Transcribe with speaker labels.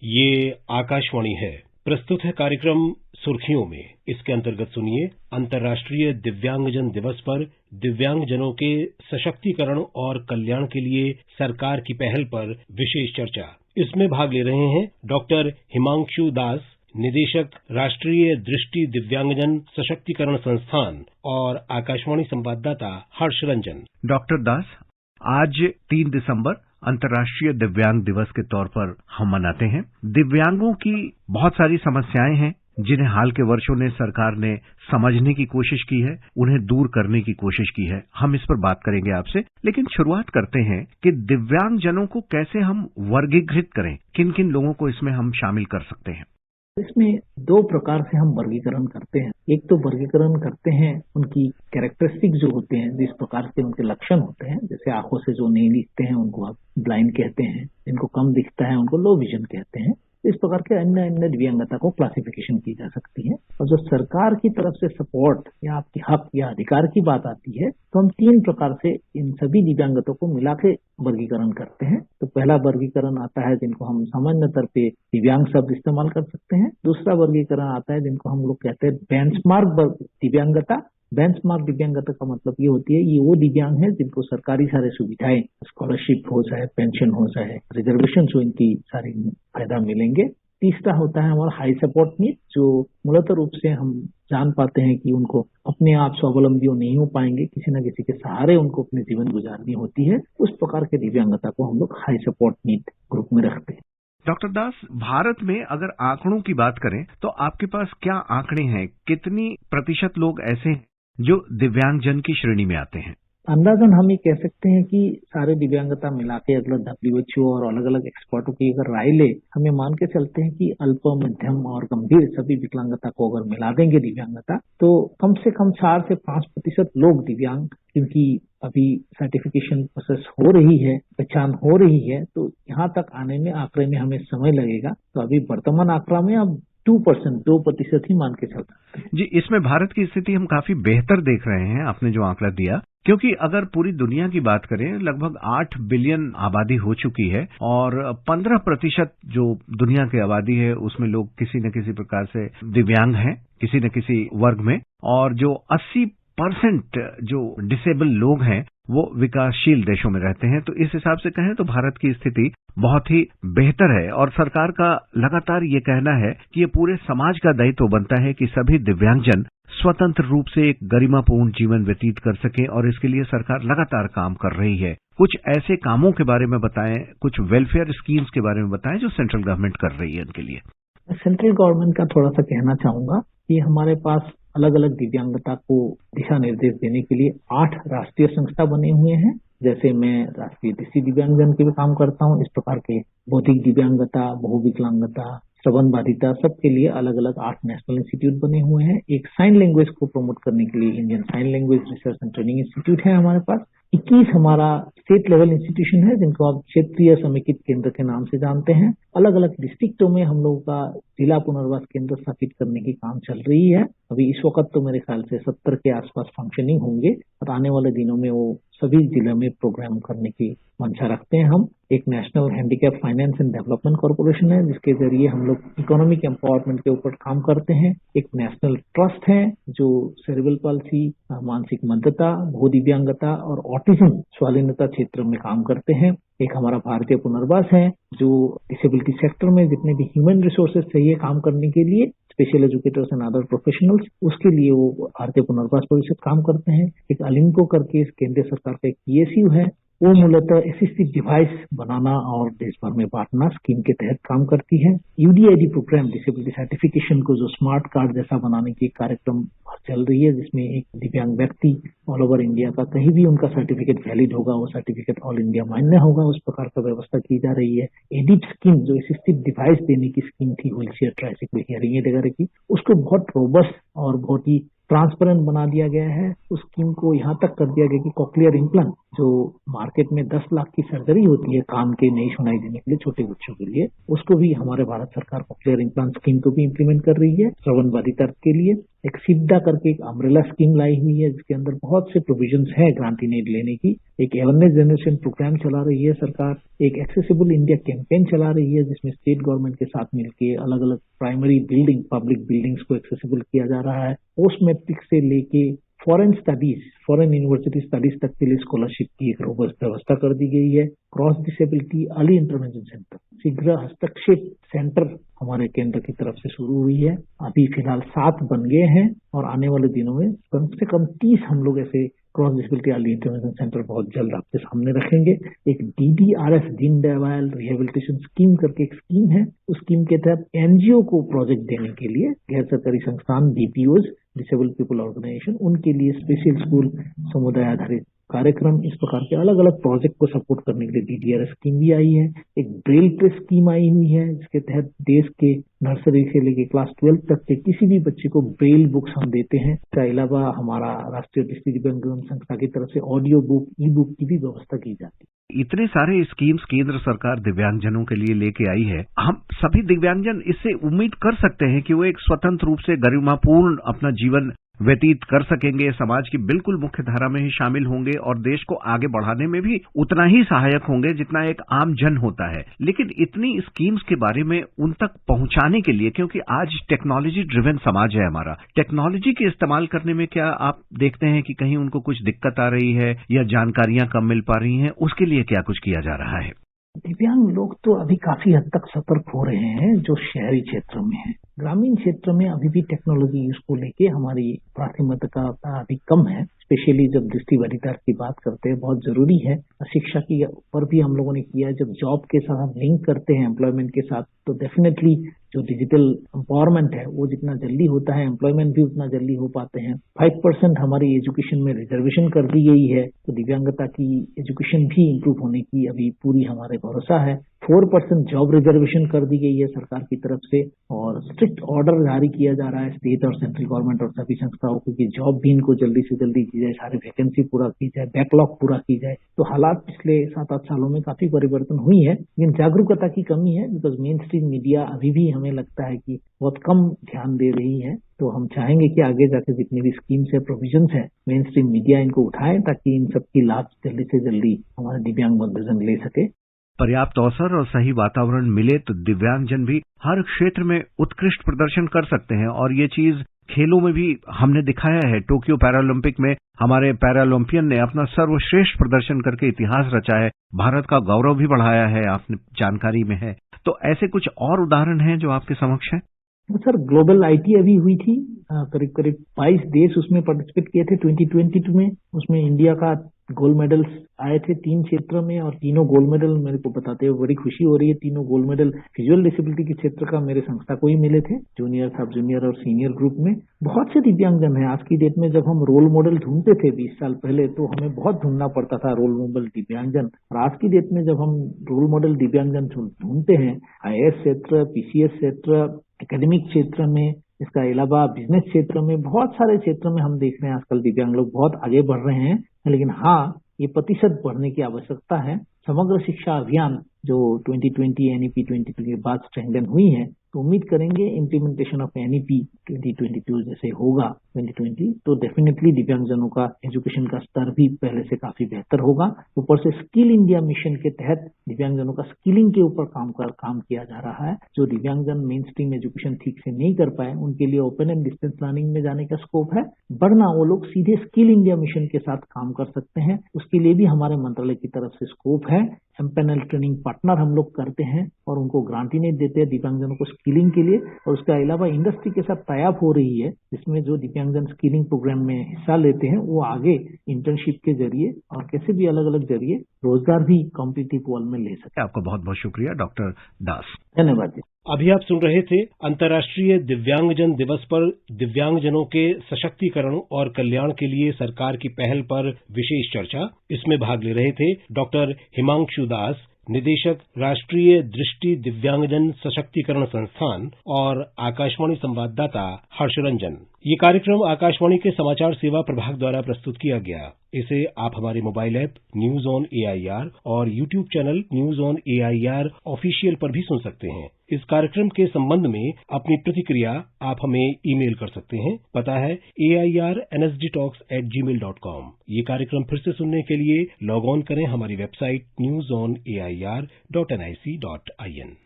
Speaker 1: ये आकाशवाणी है। प्रस्तुत है कार्यक्रम सुर्खियों में। इसके अंतर्गत सुनिए अंतर्राष्ट्रीय दिव्यांगजन दिवस पर दिव्यांगजनों के सशक्तिकरण और कल्याण के लिए सरकार की पहल पर विशेष चर्चा। इसमें भाग ले रहे हैं डॉक्टर हिमांशु दास, निदेशक, राष्ट्रीय दृष्टि दिव्यांगजन सशक्तिकरण संस्थान और आकाशवाणी संवाददाता हर्ष रंजन।
Speaker 2: डॉक्टर दास, आज 3 दिसंबर अंतर्राष्ट्रीय दिव्यांग दिवस के तौर पर हम मनाते हैं। दिव्यांगों की बहुत सारी समस्याएं हैं जिन्हें हाल के वर्षों में सरकार ने समझने की कोशिश की है, उन्हें दूर करने की कोशिश की है। हम इस पर बात करेंगे आपसे, लेकिन शुरुआत करते हैं कि दिव्यांगजनों को कैसे हम वर्गीकृत करें, किन किन लोगों को इसमें हम शामिल कर सकते हैं।
Speaker 3: इसमें 2 प्रकार से हम वर्गीकरण करते हैं। एक तो वर्गीकरण करते हैं उनकी कैरेक्टरिस्टिक जो होते हैं, जिस प्रकार से उनके लक्षण होते हैं। जैसे आंखों से जो नहीं दिखते हैं उनको आप ब्लाइंड कहते हैं, जिनको कम दिखता है उनको लो विजन कहते हैं। इस प्रकार के अन्य अन्य दिव्यांगता को क्लासिफिकेशन की जा सकती है। और जो सरकार की तरफ से सपोर्ट या आपकी हक या अधिकार की बात आती है तो हम 3 प्रकार से इन सभी दिव्यांगतों को मिला के वर्गीकरण करते हैं। तो पहला वर्गीकरण आता है जिनको हम सामान्य तौर पे दिव्यांग शब्द इस्तेमाल कर सकते हैं। दूसरा वर्गीकरण आता है जिनको हम लोग कहते हैं बेंचमार्क दिव्यांगता। बेंचमार्क दिव्यांगता का मतलब ये होती है, ये वो दिव्यांग है जिनको सरकारी सारे सुविधाएं, स्कॉलरशिप हो चाहे पेंशन हो चाहे रिजर्वेशन हो, इनकी सारी फायदा मिलेंगे। तीसरा होता है हमारा हाई सपोर्ट नीड, जो मूलतः रूप से हम जान पाते हैं कि उनको अपने आप स्वावलंबी नहीं हो पाएंगे, किसी न किसी के सहारे उनको अपने जीवन गुजारनी होती है। उस प्रकार के दिव्यांगता को हम लोग हाई सपोर्ट नीड ग्रुप में रखते हैं।
Speaker 2: डॉक्टर दास, भारत में अगर आंकड़ों की बात करें तो आपके पास क्या आंकड़े हैं, कितनी प्रतिशत लोग ऐसे हैं जो दिव्यांगजन की श्रेणी में आते हैं?
Speaker 3: अंदाजन हम ये कह सकते हैं कि सारे दिव्यांगता मिला के अगर WHO और अलग अलग एक्सपर्टों की अगर राय ले, हमें मान के चलते हैं कि अल्प, मध्यम और गंभीर सभी विकलांगता को अगर मिला देंगे दिव्यांगता, तो कम से कम 4 से 5% लोग दिव्यांग, क्योंकि अभी सर्टिफिकेशन प्रोसेस हो रही है, पहचान हो रही है, तो यहाँ तक आने में आंकड़े में हमें समय लगेगा। तो अभी वर्तमान आंकड़ा में अब 2% ही मान के चल सकते हैं।
Speaker 2: जी, इसमें भारत की स्थिति हम काफी बेहतर देख रहे हैं, आपने जो आंकड़ा दिया, क्योंकि अगर पूरी दुनिया की बात करें लगभग 8 बिलियन आबादी हो चुकी है और 15% जो दुनिया की आबादी है उसमें लोग किसी न किसी प्रकार से दिव्यांग हैं, किसी न किसी वर्ग में, और जो 80% जो डिसेबल लोग हैं वो विकासशील देशों में रहते हैं। तो इस हिसाब से कहें तो भारत की स्थिति बहुत ही बेहतर है और सरकार का लगातार ये कहना है कि ये पूरे समाज का दायित्व बनता है कि सभी दिव्यांगजन स्वतंत्र रूप से एक गरिमापूर्ण जीवन व्यतीत कर सकें, और इसके लिए सरकार लगातार काम कर रही है। कुछ ऐसे कामों के बारे में बताएं, कुछ वेलफेयर स्कीम्स के बारे में बताएं जो सेंट्रल गवर्नमेंट कर रही है उनके लिए।
Speaker 3: सेंट्रल गवर्नमेंट का थोड़ा सा कहना चाहूंगा कि हमारे पास अलग अलग दिव्यांगता को दिशा निर्देश देने के लिए 8 राष्ट्रीय संस्था बने हुए हैं। जैसे मैं राष्ट्रीय दृष्टि दिव्यांगजन के भी काम करता हूँ, इस प्रकार के बौद्धिक दिव्यांगता, बहुविकलांगता, श्रवण बाधिता, सबके लिए अलग अलग 8 नेशनल इंस्टीट्यूट बने हुए हैं। एक साइन लैंग्वेज को प्रमोट करने के लिए Indian Sign Language Research and Training Institute है हमारे पास। 21 हमारा स्टेट लेवल इंस्टीट्यूशन है जिनको आप क्षेत्रीय समेकित केंद्र के नाम से जानते हैं। अलग अलग डिस्ट्रिक्टों में हम लोगों का जिला पुनर्वास केंद्र स्थापित करने की काम चल रही है। अभी इस वक्त तो मेरे ख्याल से 70 के आसपास फंक्शनिंग होंगे और आने वाले दिनों में वो सभी जिलों में प्रोग्राम करने की मंशा रखते हैं हम। एक national handicap finance and development corporation है जिसके जरिए हम लोग इकोनॉमिक एम्पावरमेंट के ऊपर काम करते हैं। एक नेशनल ट्रस्ट है जो सेरेब्रल पाल्सी, मानसिक मंदता, बहुदिव्यांगता और ऑटिज्म स्वाधीनता क्षेत्र में काम करते हैं। एक हमारा भारतीय पुनर्वास है जो डिसेबिलिटी सेक्टर में जितने भी ह्यूमन रिसोर्सेज चाहिए काम करने के लिए, special educators and other professionals, उसके लिए वो भारतीय पुनर्वास परिषद काम करते हैं। एक अलिंको करके केंद्र सरकार का एक PSU है, वो मूलतः असिस्टिव डिवाइस बनाना और देश भर में बांटना स्कीम के तहत काम करती है। UDID प्रोग्राम डिसेबिलिटी सर्टिफिकेशन को जो स्मार्ट कार्ड जैसा बनाने की कार्यक्रम चल रही है, जिसमें एक दिव्यांग व्यक्ति ऑल ओवर इंडिया का कहीं भी उनका सर्टिफिकेट वैलिड होगा, वो सर्टिफिकेट ऑल इंडिया मान्य होगा, उस प्रकार का व्यवस्था की जा रही है। एडिप स्कीम जो असिस्टिव डिवाइस देने की स्कीम थी wheel chair, tricycle, hearing aid वगैरह की, उसको बहुत रोबस्ट और बहुत ही ट्रांसपेरेंट बना दिया गया है। उस स्कीम को यहाँ तक कर दिया गया कि कॉक्लियर इम्प्लांट जो मार्केट में 10 लाख की सर्जरी होती है कान के नई सुनाई देने के लिए छोटे बच्चों के लिए, उसको भी हमारे भारत सरकार कॉक्लियर इम्प्लांट स्कीम को भी इम्प्लीमेंट कर रही है श्रवण बाधिता के लिए। एक सिद्धा करके एक अम्ब्रेला स्कीम लाई हुई है जिसके अंदर बहुत से प्रोविजंस है ग्रांटी एड लेने की। एक अवेयरनेस जनरेशन प्रोग्राम चला रही है सरकार। एक एक्सेसिबल इंडिया कैंपेन चला रही है जिसमें स्टेट गवर्नमेंट के साथ मिलकर अलग अलग प्राइमरी बिल्डिंग, पब्लिक बिल्डिंग्स को एक्सेसिबल किया जा रहा है। पोस्ट मैट्रिक से लेके foreign studies, foreign university studies तक के लिए स्कॉलरशिप की एक रोबस्ट व्यवस्था कर दी गई है। Cross disability early intervention centre, शीघ्र हस्तक्षेप सेंटर हमारे केंद्र की तरफ से शुरू हुई है। अभी फिलहाल 7 बन गए हैं और आने वाले दिनों में कम से कम 30 हम लोग ऐसे cross disability early intervention centre बहुत जल्द आपके सामने रखेंगे। एक DDRS, Deen Dayal rehabilitation scheme करके एक स्कीम है। उस स्कीम के तहत NGO को प्रोजेक्ट देने के लिए गैर सरकारी संस्थान, DPOs, डिसेबल पीपल ऑर्गेनाइजेशन, उनके लिए स्पेशल स्कूल, समुदाय आधारित कार्यक्रम, इस प्रकार के अलग अलग प्रोजेक्ट को सपोर्ट करने के लिए DDRS स्कीम भी आई है। एक ब्रेल प्रेस स्कीम आई हुई है जिसके तहत देश के नर्सरी से लेकर क्लास 12 तक के किसी भी बच्चे को ब्रेल बुक्स हम देते हैं। इसके अलावा हमारा राष्ट्रीय दृष्टि दिव्यांगजन संस्था की तरफ से ऑडियो बुक, ई बुक की भी व्यवस्था की जाती है।
Speaker 2: इतने सारे स्कीम्स केंद्र सरकार दिव्यांगजनों के लिए लेके आई है। हम सभी दिव्यांगजन इससे उम्मीद कर सकते हैं कि वो एक स्वतंत्र रूप से गरिमापूर्ण अपना जीवन व्यतीत कर सकेंगे, समाज की बिल्कुल मुख्य धारा में ही शामिल होंगे और देश को आगे बढ़ाने में भी उतना ही सहायक होंगे जितना एक आम जन होता है। लेकिन इतनी स्कीम्स के बारे में उन तक पहुंचाने के लिए, क्योंकि आज टेक्नोलॉजी ड्रिवन समाज है हमारा, टेक्नोलॉजी के इस्तेमाल करने में क्या आप देखते हैं कि कहीं उनको कुछ दिक्कत आ रही है या जानकारियां कम मिल पा रही हैं? उसके लिए क्या कुछ किया जा रहा है?
Speaker 3: दिव्यांग लोग तो अभी काफी हद तक सतर्क हो रहे हैं जो शहरी क्षेत्र में है। ग्रामीण क्षेत्र में अभी भी टेक्नोलॉजी यूज को लेके हमारी प्राथमिकता अभी कम है। स्पेशली जब दृष्टिबाधिता की बात करते हैं, बहुत जरूरी है। शिक्षा की ऊपर भी हम लोगों ने किया है। जब जॉब के साथ हम लिंक करते हैं एम्प्लॉयमेंट के साथ, तो डेफिनेटली जो डिजिटल एम्पावरमेंट है वो जितना जल्दी होता है, एम्प्लॉयमेंट भी उतना जल्दी हो पाते हैं। 5% हमारी एजुकेशन में रिजर्वेशन कर दी गई है, तो दिव्यांगता की एजुकेशन भी इम्प्रूव होने की अभी पूरी हमारे भरोसा है। 4% जॉब रिजर्वेशन कर दी गई है सरकार की तरफ से और स्ट्रिक्ट ऑर्डर जारी किया जा रहा है स्टेट और सेंट्रल गवर्नमेंट और सभी संस्थाओं को कि जॉब भी इनको जल्दी से जल्दी की जाए, सारी वैकेंसी पूरा की जाए, बैकलॉग पूरा की जाए। तो हालात पिछले 7-8 सालों में काफी परिवर्तन हुई है, लेकिन जागरूकता की कमी है बिकॉज मेन स्ट्रीम मीडिया अभी भी हमें लगता है कि बहुत कम ध्यान दे रही है। तो हम चाहेंगे कि आगे जाकर जितनी भी स्कीम्स है, प्रोविजंस है, मेन स्ट्रीम मीडिया इनको उठाए ताकि इन सबकी लाभ जल्दी से जल्दी हमारे दिव्यांग बंधुजन ले सके।
Speaker 2: पर्याप्त अवसर और सही वातावरण मिले तो दिव्यांगजन भी हर क्षेत्र में उत्कृष्ट प्रदर्शन कर सकते हैं और ये चीज खेलों में भी हमने दिखाया है। टोक्यो पैरालंपिक में हमारे पैरालंपियन ने अपना सर्वश्रेष्ठ प्रदर्शन करके इतिहास रचा है, भारत का गौरव भी बढ़ाया है, आपने जानकारी में है। तो ऐसे कुछ और उदाहरण हैं जो आपके समक्ष हैं?
Speaker 3: सर, ग्लोबल IT अभी हुई थी, करीब 22 देश उसमें पार्टिसिपेट किए थे 2022 में। उसमें इंडिया का गोल्ड मेडल्स आए थे 3 क्षेत्र में और तीनों गोल्ड मेडल मेरे को बताते हुए बड़ी खुशी हो रही है। तीनों गोल्ड मेडल विजुअल डिसेबिलिटी के क्षेत्र का मेरे संस्था को ही मिले थे, जूनियर, सब जूनियर और सीनियर ग्रुप में। बहुत से दिव्यांगजन हैं आज की डेट में। जब हम रोल मॉडल ढूंढते थे 20 साल पहले तो हमें बहुत ढूंढना पड़ता था रोल मॉडल दिव्यांगजन, और आज की डेट में जब हम रोल मॉडल दिव्यांगजन ढूंढते हैं IAS क्षेत्र, PCS क्षेत्र, एकेडमिक क्षेत्र में, इसका अलावा बिजनेस क्षेत्र में, बहुत सारे क्षेत्र में हम देख रहे हैं आजकल दिव्यांग लोग बहुत आगे बढ़ रहे हैं। लेकिन हाँ, ये प्रतिशत बढ़ने की आवश्यकता है। समग्र शिक्षा अभियान जो 2020 NEP 2022 के बाद स्ट्रेंथन हुई है, तो उम्मीद करेंगे इम्प्लीमेंटेशन ऑफ NEP 2022 जैसे होगा 2020, तो डेफिनेटली दिव्यांगजनों का एजुकेशन का स्तर भी पहले से काफी बेहतर होगा। ऊपर से स्किल इंडिया मिशन के तहत दिव्यांगजनों का स्किलिंग के ऊपर काम किया जा रहा है। जो दिव्यांगजन मेन स्ट्रीम एजुकेशन ठीक से नहीं कर पाए उनके लिए ओपन एंड डिस्टेंस लर्निंग में जाने का स्कोप है, वरना वो लोग सीधे स्किल इंडिया मिशन के साथ काम कर सकते हैं। उसके लिए भी हमारे मंत्रालय की तरफ से स्कोप है। एमपैनल ट्रेनिंग पार्टनर हम लोग करते हैं और उनको ग्रांटी नहीं देते हैं दिव्यांगजनों को स्किलिंग के लिए। और उसके अलावा इंडस्ट्री के साथ टाई अप हो रही है, जिसमें जो दिव्यांगजन स्किलिंग प्रोग्राम में हिस्सा लेते हैं वो आगे इंटर्नशिप के जरिए और कैसे भी अलग अलग जरिए रोजगार भी कॉम्पिटिटिव वर्ल्ड में ले सके।
Speaker 2: आपका बहुत बहुत शुक्रिया डॉक्टर दास।
Speaker 3: धन्यवाद जी।
Speaker 1: अभी आप सुन रहे थे अंतर्राष्ट्रीय दिव्यांगजन दिवस पर दिव्यांगजनों के सशक्तिकरण और कल्याण के लिए सरकार की पहल पर विशेष चर्चा। इसमें भाग ले रहे थे डॉक्टर हिमांशु दास, निदेशक राष्ट्रीय दृष्टि दिव्यांगजन सशक्तिकरण संस्थान, और आकाशवाणी संवाददाता हर्षरंजन। ये कार्यक्रम आकाशवाणी के समाचार सेवा प्रभाग द्वारा प्रस्तुत किया गया। इसे आप हमारे mobile app news on AIR और YouTube channel news on AIR official पर भी सुन सकते हैं। इस कार्यक्रम के संबंध में अपनी प्रतिक्रिया आप हमें ईमेल कर सकते हैं। पता है airnsdtalks@gmail.com। ये कार्यक्रम फिर से सुनने के लिए लॉग ऑन करें हमारी वेबसाइट newsonair.nic.in।